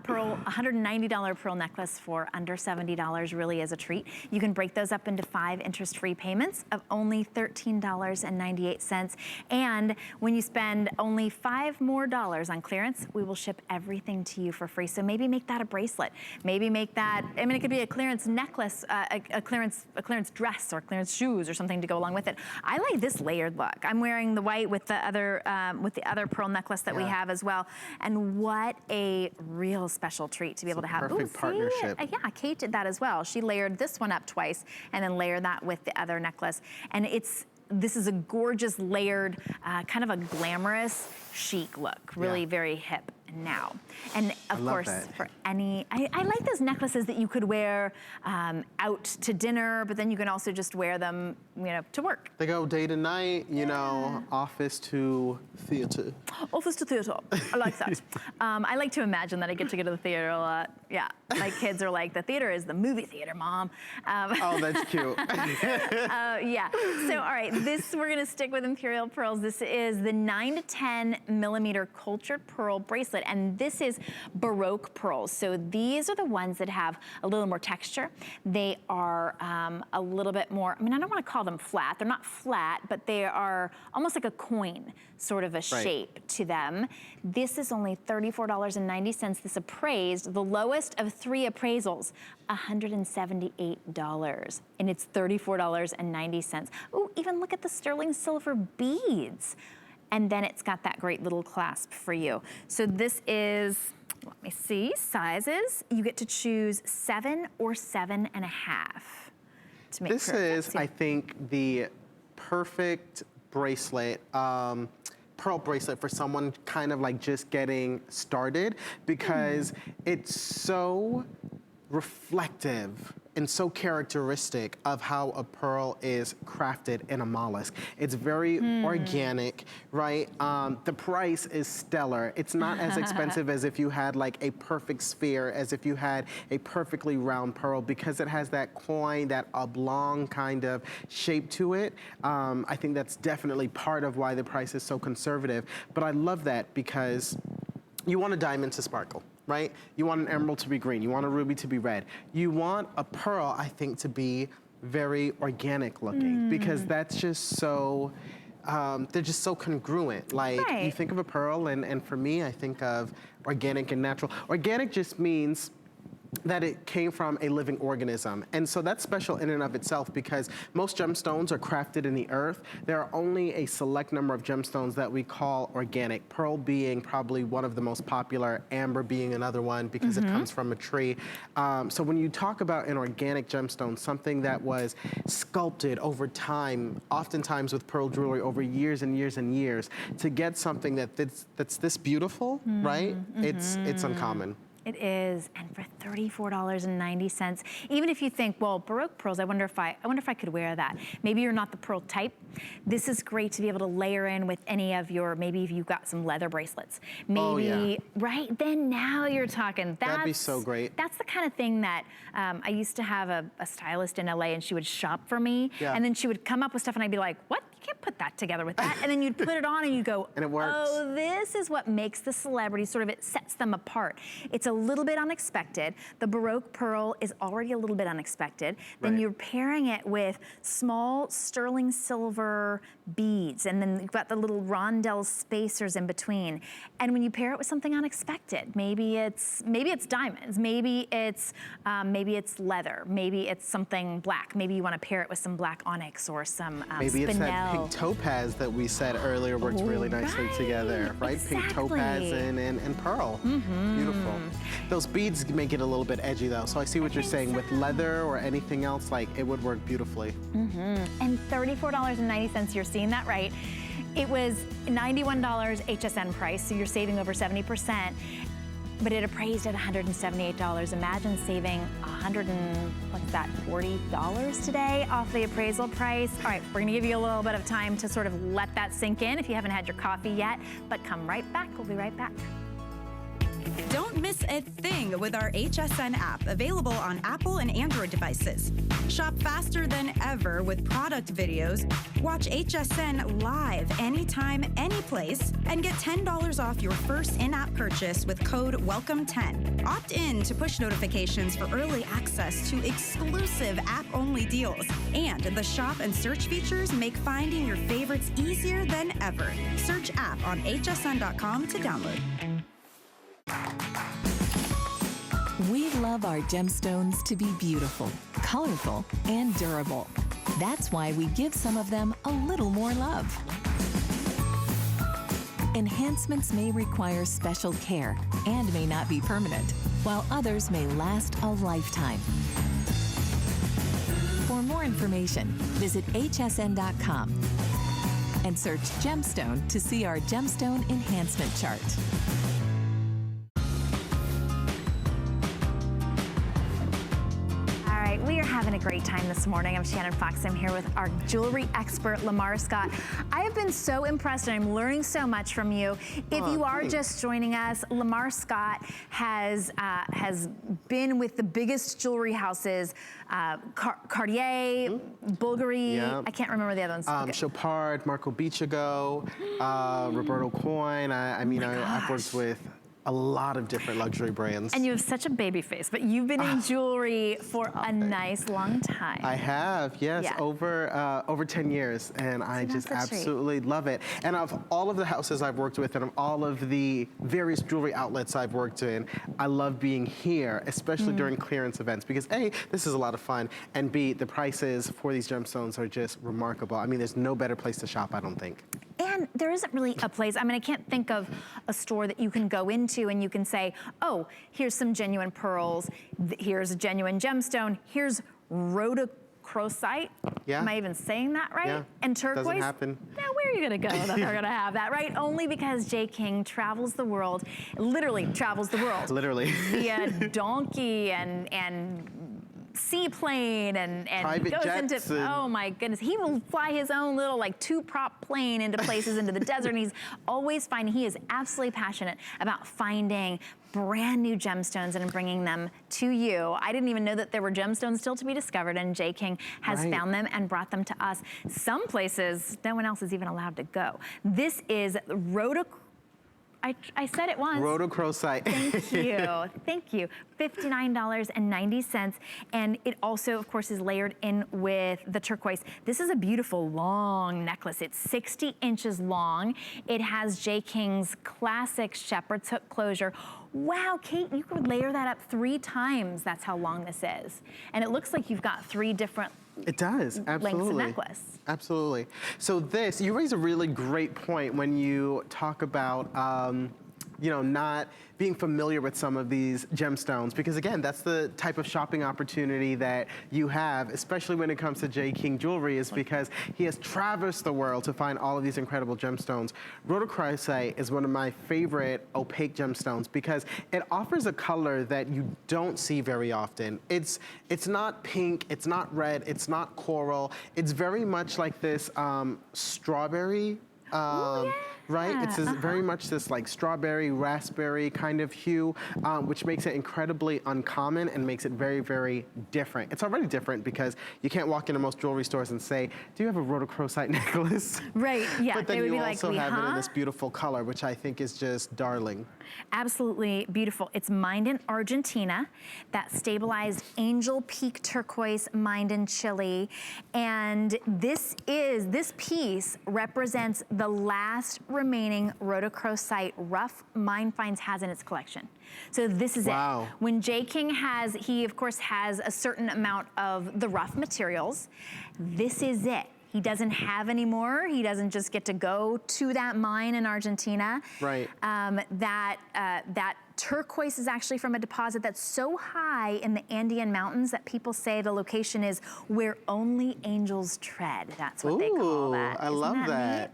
pearl, $190 pearl necklace for under $70 really is a treat. You can break those up into 5 interest-free payments of only $13.98. And when you spend only $5 more on clearance, we will ship everything to you for free. So maybe make that a bracelet. Maybe make that, I mean, it could be a clearance necklace, a clearance dress or clearance shoes or something to go along with it. I like this layered look. I'm wearing the white with the other pearl necklace that we have as well. And what a real special treat to be able to have. Perfect partnership. Yeah, Kate did that as well. She layered this one up twice and then layered that with the other necklace. And this is a gorgeous layered, kind of a glamorous, chic look. Really very hip now. And of course, for any, I like those necklaces that you could wear out to dinner, but then you can also just wear them, you know, to work. They go day to night, you know, office to theater. Office to theater, I like that. I like to imagine that I get to go to the theater a lot. Yeah, my kids are like, the theater is the movie theater, Mom. Oh, that's cute. Yeah, so all right, we're gonna stick with Imperial Pearls. This is the 9 to 10 millimeter cultured pearl bracelet, and this is Baroque pearls. So these are the ones that have a little more texture. They are a little bit more, I mean, I don't wanna call them flat. They're not flat, but they are almost like a coin, sort of a shape to them. This is only $34.90. This appraised, the lowest of 3 appraisals, $178. And it's $34.90. Oh, even look at the sterling silver beads. And then it's got that great little clasp for you. So this is, let me see, sizes. You get to choose 7 or 7.5 to make This is, I think, the perfect bracelet, pearl bracelet for someone kind of like just getting started because it's so reflective and so characteristic of how a pearl is crafted in a mollusk. It's very organic, right? The price is stellar. It's not as expensive as if you had like a perfect sphere, as if you had a perfectly round pearl, because it has that coin, that oblong kind of shape to it. I think that's definitely part of why the price is so conservative. But I love that because you want a diamond to sparkle, right? You want an emerald to be green. You want a ruby to be red. You want a pearl, I think, to be very organic looking because that's just so, they're just so congruent. Like you think of a pearl and for me, I think of organic and natural. Organic just means that it came from a living organism. And so that's special in and of itself because most gemstones are crafted in the earth. There are only a select number of gemstones that we call organic, pearl being probably one of the most popular, amber being another one because it comes from a tree. So when you talk about an organic gemstone, something that was sculpted over time, oftentimes with pearl jewelry over years and years and years, to get something that's this beautiful, right? It's uncommon. It is, and for $34.90. Even if you think, well, Baroque pearls, I wonder if I could wear that. Maybe you're not the pearl type. This is great to be able to layer in with any of your, maybe if you've got some leather bracelets. Maybe, right? Then now you're talking. That'd be so great. That's the kind of thing that I used to have a stylist in LA, and she would shop for me, and then she would come up with stuff, and I'd be like, what? You can't put that together with that. And then you'd put it on, and you go, and it works. Oh, this is what makes the celebrity, sort of, it sets them apart. It's a little bit unexpected. The Baroque pearl is already a little bit unexpected. Then you're pairing it with small sterling silver beads, and then you've got the little rondelle spacers in between. And when you pair it with something unexpected, maybe it's diamonds, maybe it's leather, maybe it's something black. Maybe you want to pair it with some black onyx or some maybe spinel. It's that pink topaz that we said earlier works really nicely together, right? Exactly. Pink topaz and pearl. Beautiful. Those beads make it a little bit edgy though, so I see what you're saying. With leather or anything else, like, it would work beautifully. And $34.90, you're seeing that right. It was $91 HSN price, so you're saving over 70%. But it appraised at $178. Imagine saving $40 today off the appraisal price. All right, we're gonna give you a little bit of time to sort of let that sink in if you haven't had your coffee yet, but come right back, we'll be right back. Don't miss a thing with our HSN app, available on Apple and Android devices. Shop faster than ever with product videos. Watch HSN live anytime, anyplace, and get $10 off your first in-app purchase with code WELCOME10. Opt in to push notifications for early access to exclusive app-only deals. And the shop and search features make finding your favorites easier than ever. Search app on hsn.com to download. We love our gemstones to be beautiful, colorful, and durable. That's why we give some of them a little more love. Enhancements may require special care and may not be permanent, while others may last a lifetime. For more information, visit hsn.com and search gemstone to see our gemstone enhancement chart. We are having a great time this morning. I'm Shannon Fox. I'm here with our jewelry expert, Lamar Scott. I have been so impressed, and I'm learning so much from you. If you are just joining us, Lamar Scott has been with the biggest jewelry houses, Cartier, Bulgari, I can't remember the other ones. Chopard, Marco Biccigo, Roberto Coin. I've worked with a lot of different luxury brands. And you have such a baby face, but you've been in jewelry for a nice long time. I have, yes, over 10 years, and I just absolutely love it. And of all of the houses I've worked with and of all of the various jewelry outlets I've worked in, I love being here, especially during clearance events, because A, this is a lot of fun, and B, the prices for these gemstones are just remarkable. I mean, there's no better place to shop, I don't think. And there isn't really a place, I mean, I can't think of a store that you can go into and you can say, oh, here's some genuine pearls, here's a genuine gemstone, here's rhodochrosite. Yeah. Am I even saying that right? Yeah. And turquoise. Doesn't happen. Now, where are you gonna go that they're gonna have that, right? Only because Jay King travels the world, literally travels the world. Literally. Via donkey and seaplane and private goes jets into, oh my goodness, he will fly his own little like 2-prop plane into places, into the desert, and he's always finding, he is absolutely passionate about finding brand new gemstones and bringing them to you. I didn't even know that there were gemstones still to be discovered, and Jay King has found them and brought them to us. Some places, no one else is even allowed to go. This is I said it once. Rhodochrosite. Thank you, thank you. $59.90, and it also, of course, is layered in with the turquoise. This is a beautiful long necklace. It's 60 inches long. It has J. King's classic shepherd's hook closure. Wow, Kate, you could layer that up 3 times. That's how long this is. And it looks like you've got 3 different It does, absolutely. lengths of necklace. Absolutely. So this, you raise a really great point when you talk about, you know, not being familiar with some of these gemstones, because again, that's the type of shopping opportunity that you have, especially when it comes to J. King jewelry, is because he has traversed the world to find all of these incredible gemstones. Rhodochrosite is one of my favorite opaque gemstones because it offers a color that you don't see very often. It's not pink, it's not red, it's not coral. It's very much like this strawberry, right? It's very much this like strawberry, raspberry kind of hue, which makes it incredibly uncommon and makes it very, very different. It's already different because you can't walk into most jewelry stores and say, do you have a rhodochrosite necklace? Right, yeah. But then they would you be also like, have it in this beautiful color, which I think is just darling. Absolutely beautiful. It's mined in Argentina, that stabilized angel peak turquoise mined in Chile. And this piece represents the last remaining rhodochrosite rough mine finds has in its collection. So this is it. When J. King he of course has a certain amount of the rough materials. This is it. He doesn't have any more. He doesn't just get to go to that mine in Argentina. Right. That turquoise is actually from a deposit that's so high in the Andean mountains that people say the location is where only angels tread. That's what they call that. I love that.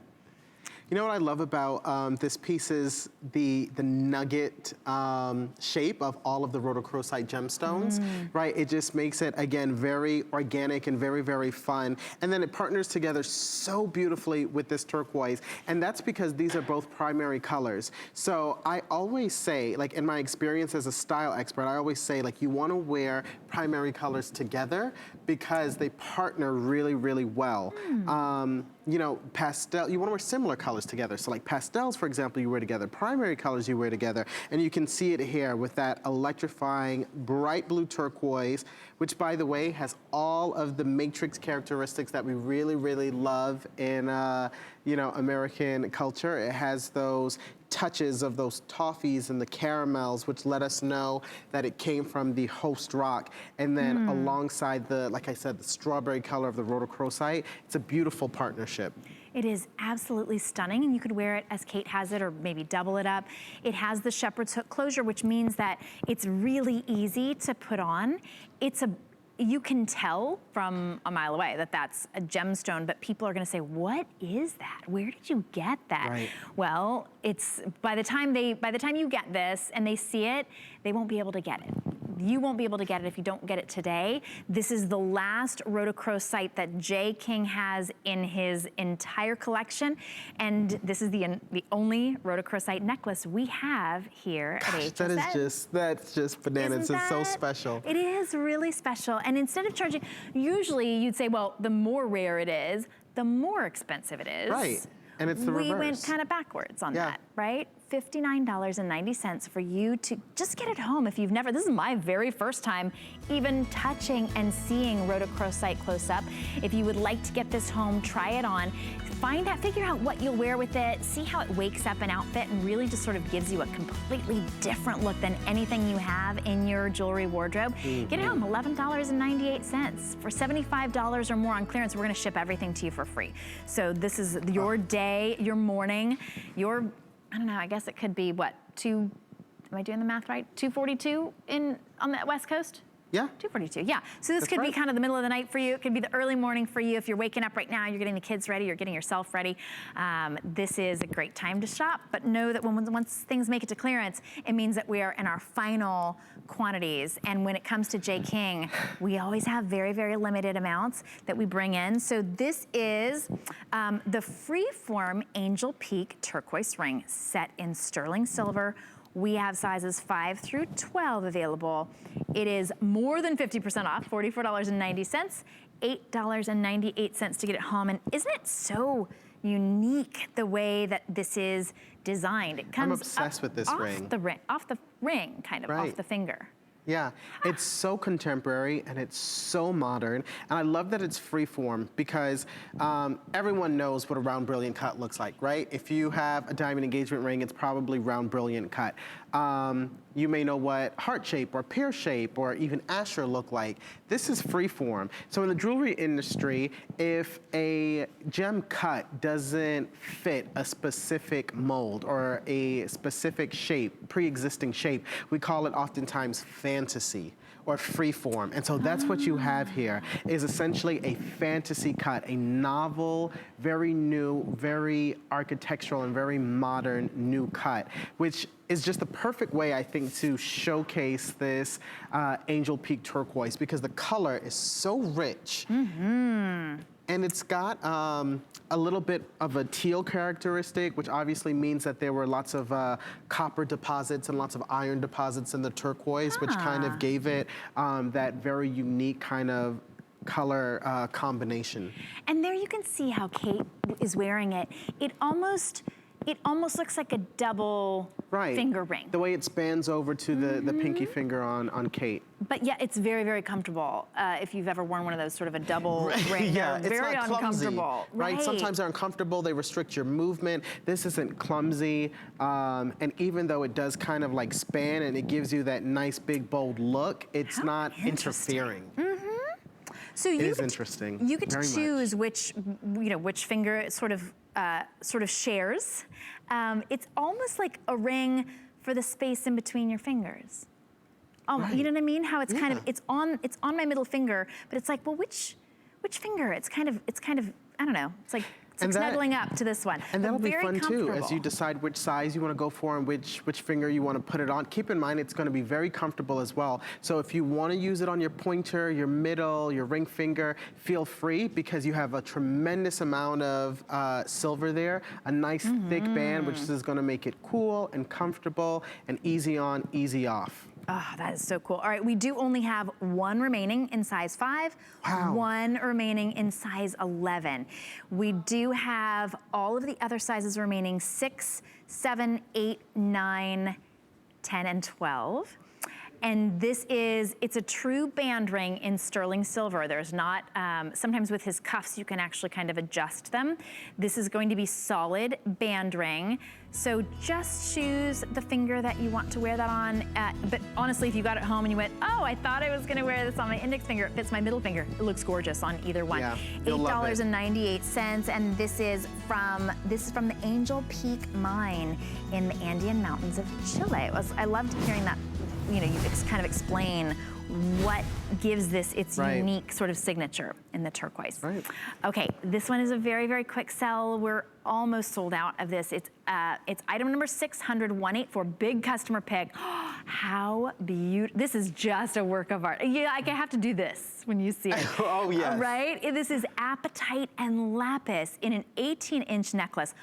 You know what I love about this piece is the nugget shape of all of the rhodochrosite gemstones, right? It just makes it, again, very organic and very, very fun. And then it partners together so beautifully with this turquoise. And that's because these are both primary colors. So I always say, like in my experience as a style expert, I always say, like, you want to wear primary colors together because they partner really, really well. You know, pastel, you want to wear similar colors together. So like pastels, for example, you wear together. Primary colors you wear together. And you can see it here with that electrifying bright blue turquoise, which, by the way, has all of the matrix characteristics that we really, really love in, you know, American culture. It has those touches of those toffees and the caramels, which let us know that it came from the host rock. And then alongside the, like I said, the strawberry color of the rhodochrosite, it's a beautiful partnership. It is absolutely stunning, and you could wear it as Kate has it or maybe double it up. It has the shepherd's hook closure, which means that it's really easy to put on. You can tell from a mile away that that's a gemstone, but people are gonna say, what is that? Where did you get that? Right. Well, it's by the time you get this and they see it, they won't be able to get it. You won't be able to get it if you don't get it today. This is the last rhodochrosite that J. King has in his entire collection, and this is the only rhodochrosite necklace we have here at HSN. That's just bananas. It's so special. It is really special. And instead of charging, usually you'd say, well, the more rare it is, the more expensive it is. Right. And it's the reverse. We went kind of backwards on that, right? $59.90 for you to just get it home if you've never, this is my very first time even touching and seeing rhodochrosite close up. If you would like to get this home, try it on. Figure out what you'll wear with it, see how it wakes up an outfit and really just sort of gives you a completely different look than anything you have in your jewelry wardrobe. Get it home, $11.98. For $75 or more on clearance, we're gonna ship everything to you for free. So this is your day, your morning, your, I don't know, I guess it could be what, am I doing the math right? 242 on the West Coast? Yeah. 242, yeah. So this could be kind of the middle of the night for you. It could be the early morning for you. If you're waking up right now, you're getting the kids ready, you're getting yourself ready. This is a great time to shop, but know that once things make it to clearance, it means that we are in our final quantities. And when it comes to J. King, we always have very, very limited amounts that we bring in. So this is the Freeform Angel Peak turquoise ring set in sterling silver. We have sizes 5 through 12 available. It is more than 50% off, $44.90, $8.98 to get it home. And isn't it so unique the way that this is designed. It comes I'm obsessed with this ring. Off the ring, kind of, off the finger. Yeah, it's so contemporary and it's so modern. And I love that it's freeform because everyone knows what a round brilliant cut looks like, right? If you have a diamond engagement ring, it's probably round brilliant cut. You may know what heart shape or pear shape or even Asher look like. This is freeform. So in the jewelry industry, if a gem cut doesn't fit a specific mold or a specific shape, pre-existing shape, we call it oftentimes fantasy or freeform. And so that's what you have here, is essentially a fantasy cut, a novel, very new, very architectural and very modern new cut, which is just the perfect way, I think, to showcase this Angel Peak turquoise because the color is so rich. And it's got a little bit of a teal characteristic, which obviously means that there were lots of copper deposits and lots of iron deposits in the turquoise, which kind of gave it that very unique kind of color combination. And there you can see how Kate is wearing it. It almost looks like a double finger ring. The way it spans over to the pinky finger on Kate. But yeah, it's very, very comfortable. If you've ever worn one of those sort of a double ring, yeah, it's very not clumsy, uncomfortable. right? Sometimes they're uncomfortable, they restrict your movement. This isn't clumsy. And even though it does kind of like span and it gives you that nice big bold look, it's not interfering. So it is interesting. You get to choose which finger it sort of shares. It's almost like a ring for the space in between your fingers. You know what I mean? How it's kind of it's on my middle finger, but it's like, well, which finger? It's kind of I don't know. It's like snuggling up to this one. And that'll be fun too, as you decide which size you want to go for and which finger you want to put it on. Keep in mind, it's going to be very comfortable as well. So if you want to use it on your pointer, your middle, your ring finger, feel free because you have a tremendous amount of silver there, a nice thick band, which is going to make it cool and comfortable and easy on, easy off. Oh, that is so cool. All right, we do only have one remaining in size 5, one remaining in size 11. We do have all of the other sizes remaining, 6, 7, 8, 9, 10, and 12. And it's a true band ring in sterling silver. There's not, sometimes with his cuffs, you can actually kind of adjust them. This is going to be solid band ring. So just choose the finger that you want to wear that on. But honestly, if you got it home and you went, oh, I thought I was gonna wear this on my index finger, it fits my middle finger. It looks gorgeous on either one. Yeah, $8.98, and this is from the Angel Peak Mine in the Andean Mountains of Chile. I loved hearing that. You kind of explain what gives this its unique sort of signature in the turquoise. Okay, this one is a very, very quick sell. We're almost sold out of this. It's item number 600-184, big customer pick. How beautiful. This is just a work of art. Yeah, I have to do this when you see it. Oh, yes. Right? This is apatite and lapis in an 18-inch necklace.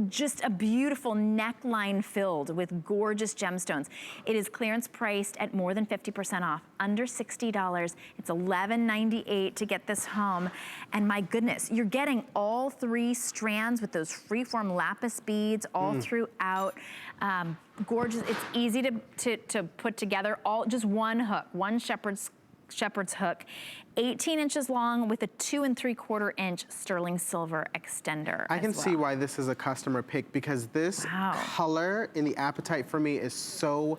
Just a beautiful neckline filled with gorgeous gemstones. It is clearance priced at more than 50% off, under $60. It's $11.98 to get this home. And my goodness, you're getting all 3 strands with those freeform lapis beads all throughout. Gorgeous, it's easy to put together, just one hook, one shepherd's hook, 18 inches long with a 2 3/4-inch sterling silver extender. I can see why this is a customer pick because this color in the apatite for me is so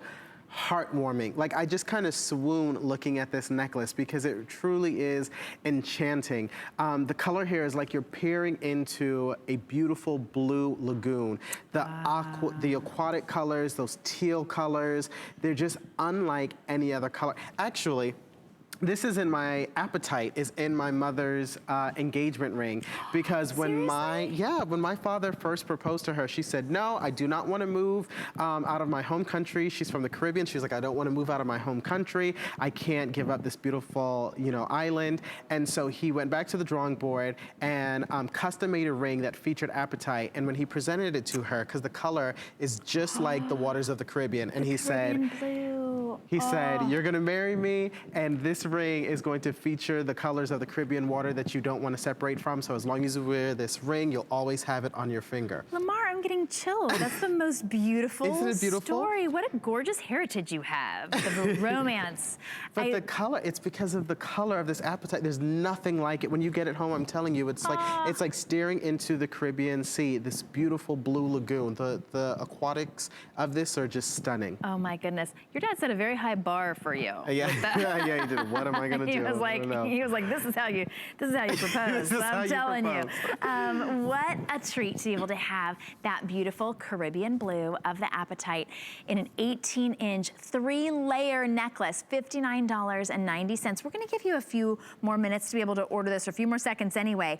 heartwarming. Like I just kind of swoon looking at this necklace because it truly is enchanting. The color here is like you're peering into a beautiful blue lagoon. The aquatic colors, those teal colors, they're just unlike any other color. Actually, this is in my apatite, is in my mother's engagement ring because when my father first proposed to her, she said, no, I do not want to move out of my home country. She's from the Caribbean. She's like, I don't want to move out of my home country. I can't give up this beautiful, island. And so he went back to the drawing board and custom made a ring that featured apatite. And when he presented it to her, because the color is just like the waters of the Caribbean, and he said, blue. He said, you're gonna marry me, and this ring is going to feature the colors of the Caribbean water that you don't want to separate from, so as long as you wear this ring, you'll always have it on your finger. Lamar, I'm getting chills. That's the most beautiful, Isn't it beautiful story. What a gorgeous heritage you have, the romance. But the color, it's because of the color of this apatite. There's nothing like it. When you get it home, I'm telling you, it's like staring into the Caribbean Sea, this beautiful blue lagoon. The aquatics of this are just stunning. Oh my goodness. Your dad set a very high bar for you. Yeah, yeah, he did. What am I gonna do? He was like, this is how you propose. I'm telling you. What a treat to be able to have that beautiful Caribbean blue of the apatite in an 18-inch 3-layer necklace, $59.90. We're gonna give you a few more minutes to be able to order this, or a few more seconds anyway.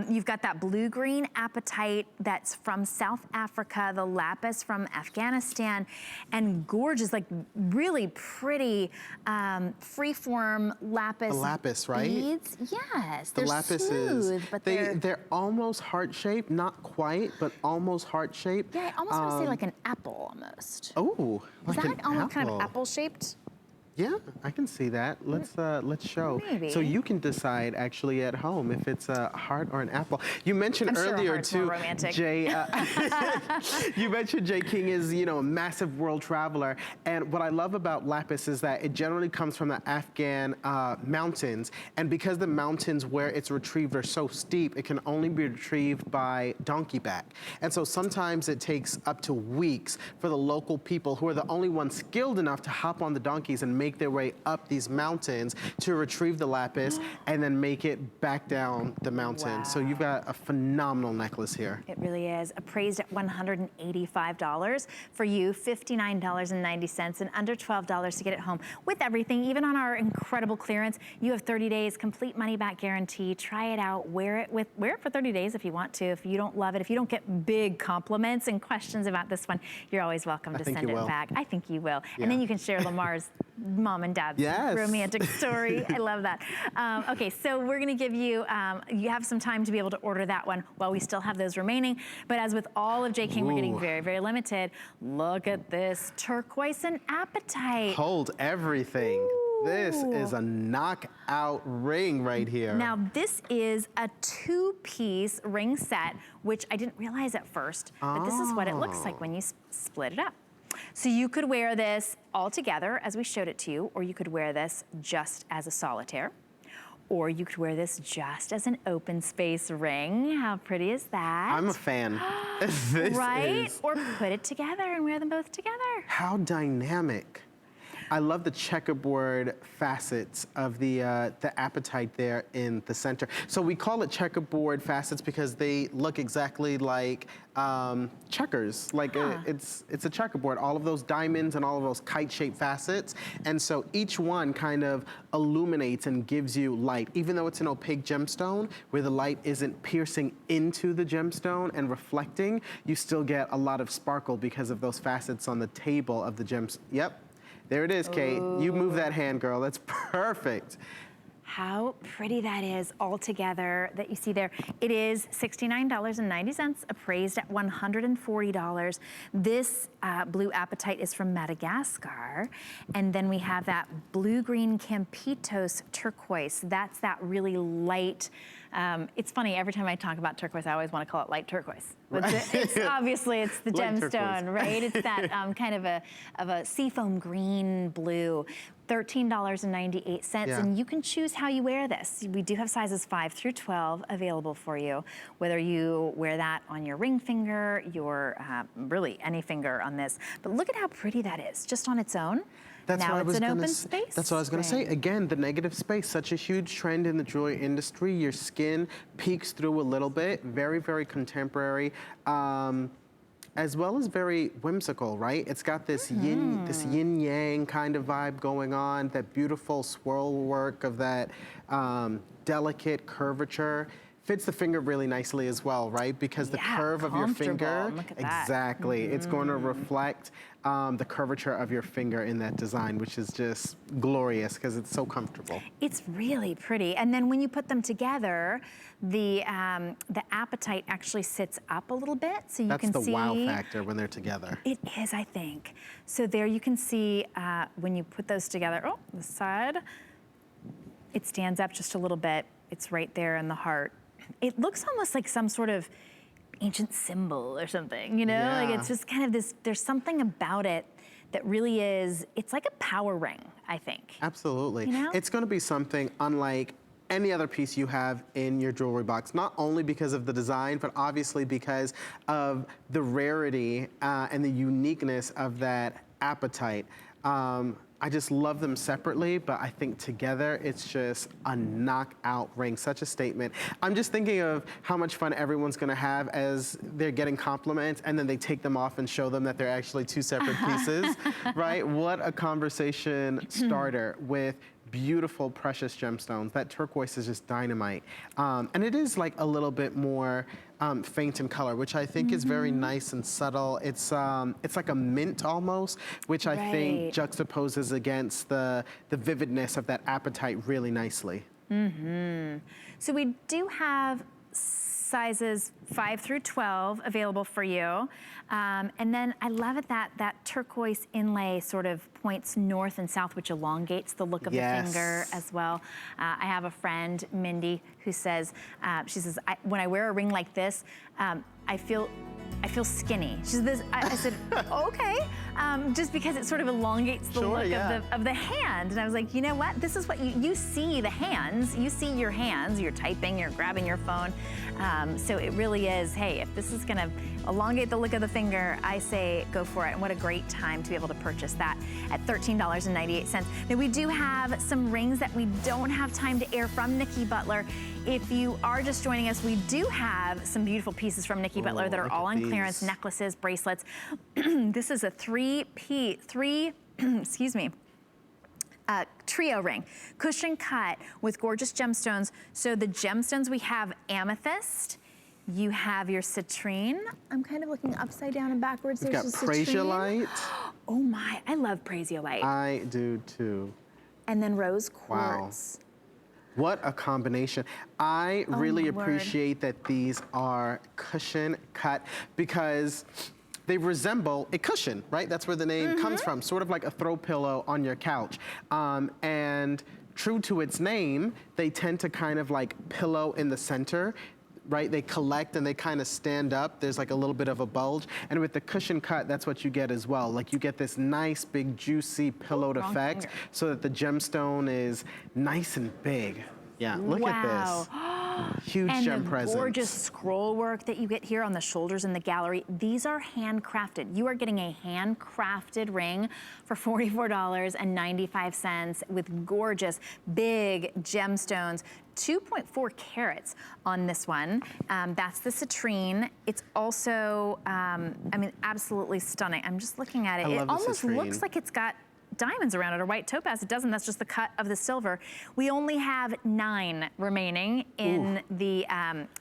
You've got that blue-green apatite that's from South Africa, the lapis from Afghanistan, and gorgeous, like really pretty freeform lapis. The lapis, right? Beads. Yes, the they're lapis smooth, but they're almost heart-shaped, not quite, but almost heart-shaped. Yeah, I almost want to say like an apple almost. Oh, like Is that an almost kind of apple. apple-shaped? Yeah, I can see that. Let's show. Maybe. So you can decide actually at home if it's a heart or an apple. You mentioned I'm sure a earlier heart's too, more romantic. Jay. You mentioned Jay King is a massive world traveler, and what I love about lapis is that it generally comes from the Afghan mountains, and because the mountains where it's retrieved are so steep, it can only be retrieved by donkey back, and so sometimes it takes up to weeks for the local people, who are the only ones skilled enough to hop on the donkeys and make their way up these mountains to retrieve the lapis and then make it back down the mountain. Wow. So you've got a phenomenal necklace here. It really is. Appraised at $185. For you, $59.90, and under $12 to get it home. With everything, even on our incredible clearance, you have 30 days, complete money back guarantee. Try it out, wear it for 30 days if you want to. If you don't love it, if you don't get big compliments and questions about this one, you're always welcome to send it back. I think you will. Yeah. And then you can share Lamar's mom and dad's romantic story. I love that. Okay, so we're gonna give you, you have some time to be able to order that one while we still have those remaining. But as with all of J. King, we're getting very, very limited. Look at this turquoise and apatite. Hold everything. Ooh. This is a knockout ring right here. Now this is a 2-piece ring set, which I didn't realize at first, but this is what it looks like when you split it up. So you could wear this all together as we showed it to you, or you could wear this just as a solitaire, or you could wear this just as an open space ring. How pretty is that? I'm a fan. Right? Or put it together and wear them both together. How dynamic. I love the checkerboard facets of the apatite there in the center. So we call it checkerboard facets because they look exactly like checkers. Like it's a checkerboard, all of those diamonds and all of those kite-shaped facets. And so each one kind of illuminates and gives you light. Even though it's an opaque gemstone, where the light isn't piercing into the gemstone and reflecting, you still get a lot of sparkle because of those facets on the table of the gems. Yep. There it is, Kate. You move that hand, girl. That's perfect. How pretty that is all together that you see there. It is $69.90, appraised at $140. This blue apatite is from Madagascar. And then we have that blue-green Campitos turquoise. That's that really light, it's funny, every time I talk about turquoise, I always want to call it light turquoise. But it's obviously, it's the gemstone, right? It's that kind of a seafoam green blue. $13.98, and you can choose how you wear this. We do have sizes 5 through 12 available for you, whether you wear that on your ring finger, your really any finger on this. But look at how pretty that is, just on its own. That's now what it's an open space. That's what I was going to say. Again, the negative space, such a huge trend in the jewelry industry. Your skin peeks through a little bit. Very, very contemporary. As well as very whimsical, right? It's got this yin-yang kind of vibe going on, that beautiful swirl work of that delicate curvature. fits the finger really nicely as well, right? Because the curve of your finger, look at that. exactly, it's going to reflect the curvature of your finger in that design, which is just glorious because it's so comfortable. It's really pretty. And then when you put them together, the apatite actually sits up a little bit, so you can see. That's the wow factor when they're together. It is, I think. So there you can see when you put those together, oh, the side, it stands up just a little bit. It's right there in the heart. It looks almost like some sort of ancient symbol or something, you know? Yeah. Like it's just kind of this, there's something about it that really is, it's like a power ring, I think. Absolutely. You know? It's going to be something unlike any other piece you have in your jewelry box, not only because of the design, but obviously because of the rarity and the uniqueness of that apatite. I just love them separately, but I think together it's just a knockout ring, such a statement. I'm just thinking of how much fun everyone's gonna have as they're getting compliments and then they take them off and show them that they're actually two separate pieces, right? What a conversation starter with beautiful, precious gemstones. That turquoise is just dynamite. And it is like a little bit more faint in color, which I think is very nice and subtle. It's like a mint almost, which I think juxtaposes against the vividness of that apatite really nicely. So we do have sizes 5 through 12 available for you. And then I love it that turquoise inlay sort of points north and south, which elongates the look of the finger as well. I have a friend, Mindy, who says, she says, when I wear a ring like this, I feel skinny. She said, I said, okay, just because it sort of elongates the look of the hand. And I was like, you know what? This is what you see the hands. You see your hands. You're typing, you're grabbing your phone. So it really is, hey, if this is gonna elongate the look of the finger, I say go for it. And what a great time to be able to purchase that at $13.98. Now we do have some rings that we don't have time to air from Nikki Butler. If you are just joining us, we do have some beautiful pieces from Nikki Butler that are all on clearance, necklaces, bracelets. This is a excuse me, trio ring, cushion cut with gorgeous gemstones. So the gemstones we have amethyst, you have your citrine. I'm kind of looking upside down and backwards. We've got prasiolite. Oh my, I love prasiolite. I do too. And then rose quartz. Wow. What a combination. I really appreciate that these are cushion cut because they resemble a cushion, right? That's where the name comes from, sort of like a throw pillow on your couch. And true to its name, they tend to kind of like pillow in the center, right? They collect and they kind of stand up. There's like a little bit of a bulge. And with the cushion cut, that's what you get as well. Like you get this nice, big, juicy pillowed effect so that the gemstone is nice and big. Yeah, look at this. Huge gem presence. And the gorgeous scroll work that you get here on the shoulders in the gallery. These are handcrafted. You are getting a handcrafted ring for $44.95 with gorgeous, big gemstones. 2.4 carats on this one. That's the citrine. It's also, I mean, absolutely stunning. I'm just looking at it. It almost looks like it's got diamonds around it or white topaz. It doesn't. That's just the cut of the silver. We only have 9 remaining in the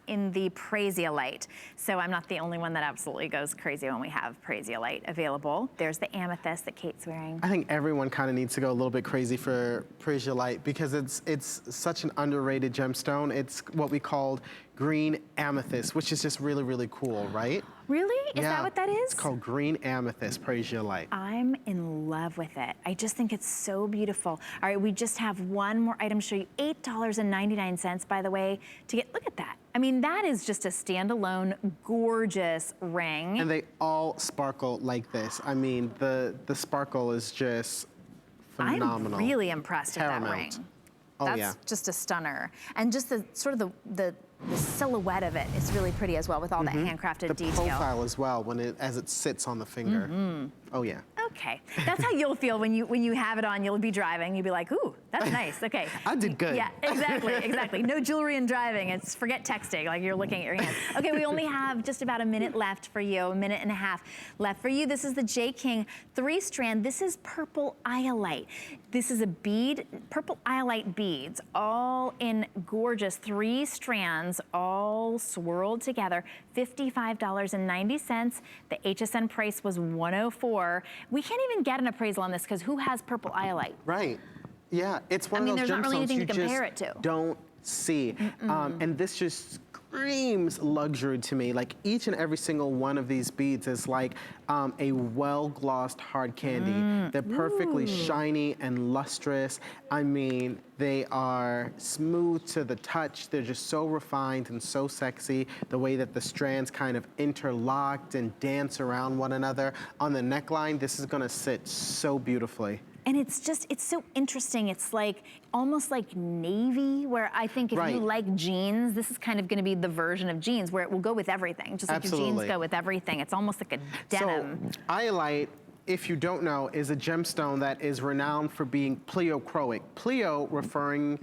prasiolite. So I'm not the only one that absolutely goes crazy when we have prasiolite available. There's the amethyst that Kate's wearing. I think everyone kind of needs to go a little bit crazy for prasiolite because it's such an underrated gemstone. It's what we called green amethyst, which is just really, really cool, right? Really? Is that what that is? It's called green amethyst prasiolite. I'm in love with it. I just think it's so beautiful. All right, we just have one more item to show you. $8.99, by the way, to get, look at that. I mean, that is just a standalone, gorgeous ring. And they all sparkle like this. I mean, the sparkle is just phenomenal. I'm really impressed with that ring. That's just a stunner. And just the sort of the silhouette of it is really pretty as well with all that handcrafted detail. The profile as well, when as it sits on the finger. Oh yeah. Okay, that's how you'll feel when you have it on. You'll be driving. You'll be like, ooh, that's nice. Okay. I did good. Yeah, exactly. No jewelry and driving. It's forget texting. Like you're looking at your hands. Okay, we only have just about a minute left for you. A minute and a half left for you. This is the J. King 3-strand. This is purple iolite. This is a bead, purple iolite beads, all in gorgeous 3 strands, all swirled together. $55.90. The HSN price was $104. We can't even get an appraisal on this because who has purple iolite? Right. Yeah, it's one of those there's not really gemstones anything you to compare just it to. don't see. And this just screams luxury to me. Like each and every single one of these beads is like a well-glossed hard candy. They're perfectly shiny and lustrous. I mean, they are smooth to the touch. They're just so refined and so sexy. The way that the strands kind of interlocked and dance around one another. On the neckline, this is gonna sit so beautifully. And it's so interesting. It's like, almost like navy, where I think if you like jeans, this is kind of gonna be the version of jeans where it will go with everything. Just like your jeans go with everything. It's almost like a denim. So, iolite, if you don't know, is a gemstone that is renowned for being pleochroic. Pleo referring,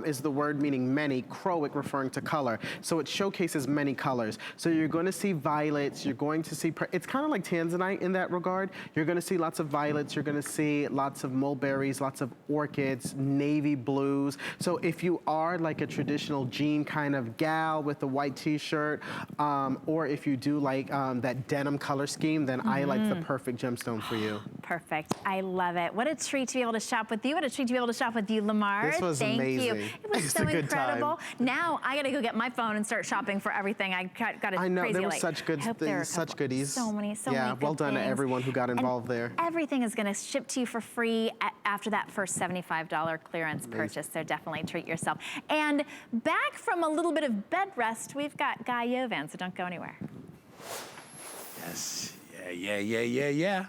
is the word meaning many, chroic referring to color. So it showcases many colors. So you're gonna see violets, you're going to see, it's kind of like tanzanite in that regard. You're gonna see lots of violets, you're gonna see lots of mulberries, lots of orchids, navy blues. So if you are like a traditional jean kind of gal with a white t-shirt, or if you do like that denim color scheme, then iolite's the perfect gemstone for you. Perfect. I love it. What a treat to be able to shop with you. What a treat to be able to shop with you, Lamar. This was amazing. Thank you. It was so incredible. Time. Now I got to go get my phone and start shopping for everything. I got a crazy. I know there were such good things, such goodies. So many. Yeah, well done to everyone who got involved there. Everything is going to ship to you for free after that first $75 clearance purchase. So definitely treat yourself. And back from a little bit of bed rest, we've got Guy Yovan. So don't go anywhere. Yes. Yeah.